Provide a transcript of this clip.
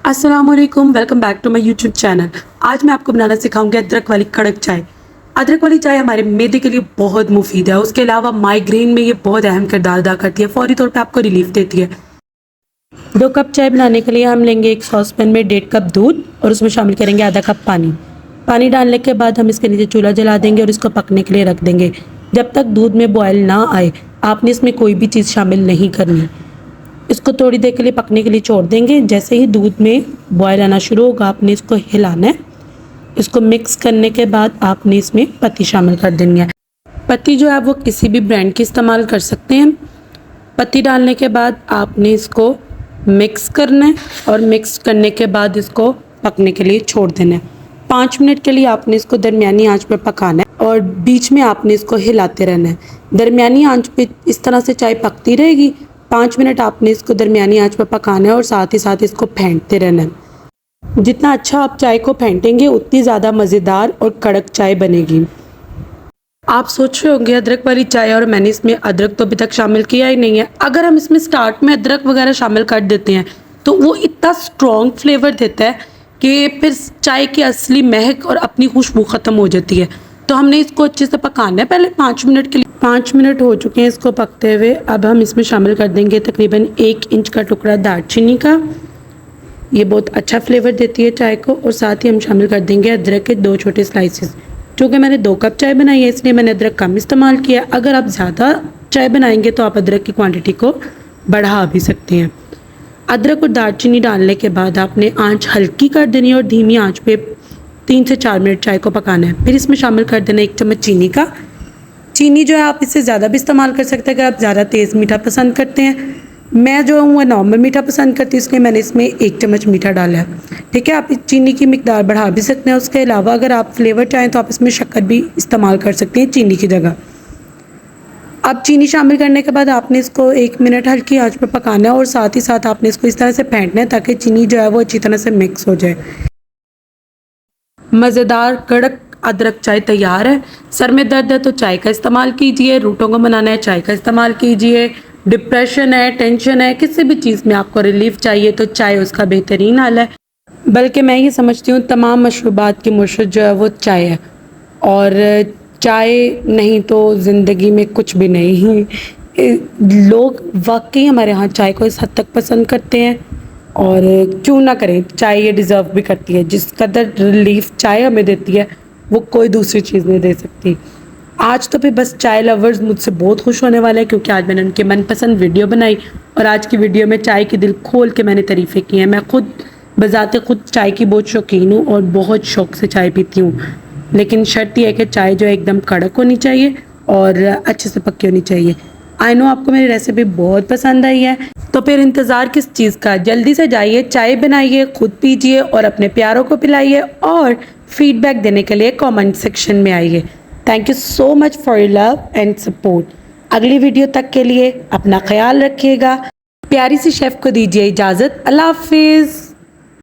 अस्सलाम वालेकुम, welcome back to my YouTube channel. आज मैं आपको बनाना सिखाऊंगी अदरक वाली कड़क चाय। अदरक वाली चाय हमारे मैदे के लिए बहुत मुफीद है। उसके अलावा माइग्रेन में ये बहुत अहम किरदार अदा करती है, फौरी तौर पे आपको रिलीफ देती है। 2 कप चाय बनाने के लिए हम लेंगे एक सॉस पैन में 1.5 कप दूध और उसमें शामिल करेंगे आधा कप पानी। पानी डालने के बाद हम इसके नीचे चूल्हा जला देंगे और इसको पकने के लिए रख देंगे। जब तक दूध में बॉयल ना आए आपने इसमें कोई भी चीज़ शामिल नहीं करनी। इसको थोड़ी देर के लिए पकने के लिए छोड़ देंगे। जैसे ही दूध में बॉयल आना शुरू होगा आपने इसको हिलाना है। इसको मिक्स करने के बाद आपने इसमें पत्ती शामिल कर देनी है। पत्ती जो है वो किसी भी ब्रांड की इस्तेमाल कर सकते हैं। पत्ती डालने के बाद आपने इसको मिक्स करना है और मिक्स करने के बाद इसको पकने के लिए छोड़ देना है। 5 मिनट के लिए आपने इसको दरमियानी आंच पर पकाना है और बीच में आपने इसको हिलाते रहना है। दरमियानी आंच पे इस तरह से चाय पकती रहेगी। 5 मिनट आपने इसको दरमियानी आंच पर पकाना है और साथ ही साथ इसको फेंटते रहना है। जितना अच्छा आप चाय को फेंटेंगे उतनी ज़्यादा मज़ेदार और कड़क चाय बनेगी। आप सोच रहे होंगे अदरक वाली चाय और मैंने इसमें अदरक तो अभी तक शामिल किया ही नहीं है। अगर हम इसमें स्टार्ट में अदरक वगैरह शामिल कर देते हैं तो वो इतना स्ट्रॉन्ग फ्लेवर देता है कि फिर चाय की असली महक और अपनी खुशबू ख़त्म हो जाती है। तो हमने इसको अच्छे से पकाना है पहले 5 मिनट के लिए। 5 मिनट हो चुके हैं इसको पकते हुए। अब हम इसमें शामिल कर देंगे तकरीबन 1 इंच का टुकड़ा दालचीनी का। ये बहुत अच्छा फ्लेवर देती है चाय को। और साथ ही हम शामिल कर देंगे अदरक के 2 छोटे स्लाइसेस। चूँकि मैंने 2 कप चाय बनाई है इसलिए मैंने अदरक कम इस्तेमाल किया। अगर आप ज़्यादा चाय बनाएंगे तो आप अदरक की क्वांटिटी को बढ़ा भी सकते हैं। अदरक और दालचीनी डालने के बाद आपने आंच हल्की कर देनी है और धीमी आंच पे 3 से 4 मिनट चाय को पकाना है। फिर इसमें शामिल कर देना 1 चम्मच चीनी का। चीनी जो है आप इससे ज़्यादा भी इस्तेमाल कर सकते हैं अगर आप ज़्यादा तेज़ मीठा पसंद करते हैं। मैं जो हूँ नॉर्मल मीठा पसंद करती हूँ इसलिए मैंने इसमें 1 चम्मच मीठा डाला है। ठीक है, आप चीनी की मिकदार बढ़ा भी सकते हैं। उसके अलावा अगर आप फ्लेवर चाहें तो आप इसमें शक्कर भी इस्तेमाल कर सकते हैं चीनी की जगह। अब चीनी शामिल करने के बाद आपने इसको 1 मिनट हल्की आंच पर पकाना है और साथ ही साथ आपने इसको इस तरह से फेंटना है ताकि चीनी जो है वो अच्छी तरह से मिक्स हो जाए। मज़ेदार कड़क अदरक चाय तैयार है। सर में दर्द है तो चाय का इस्तेमाल कीजिए। रूटों को मनाना है चाय का इस्तेमाल कीजिए। डिप्रेशन है, टेंशन है, किसी भी चीज़ में आपको रिलीफ चाहिए तो चाय उसका बेहतरीन हल है। बल्कि मैं ये समझती हूँ तमाम मशरूबात की मुर्शिद जो है वो चाय है और चाय नहीं तो ज़िंदगी में कुछ भी नहीं। लोग वाकई हमारे यहाँ चाय को इस हद तक पसंद करते हैं और क्यों ना करें, चाय ये डिज़र्व भी करती है। जिस कदर रिलीफ चाय हमें देती है वो कोई दूसरी चीज़ नहीं दे सकती। आज तो फिर बस चाय लवर्स मुझसे बहुत खुश होने वाले हैं क्योंकि आज मैंने उनके मनपसंद वीडियो बनाई और आज की वीडियो में चाय की दिल खोल के मैंने तारीफ़ें की हैं। मैं खुद बज़ाते खुद चाय की बहुत शौकीन हूँ और बहुत शौक़ से चाय पीती हूँ, लेकिन शर्त यह है कि चाय जो है एकदम कड़क होनी चाहिए और अच्छे से पक्की होनी चाहिए। आई नो आपको मेरी रेसिपी बहुत पसंद आई है तो फिर इंतज़ार किस चीज़ का, जल्दी से जाइए चाय बनाइए, खुद पीजिए और अपने प्यारों को पिलाइए और फीडबैक देने के लिए कमेंट सेक्शन में आइए। Thank you so much for your love and support. अगली वीडियो तक के लिए अपना ख्याल रखिएगा। प्यारी सी शेफ़ को दीजिए इजाज़त। अल्लाह हाफिज़।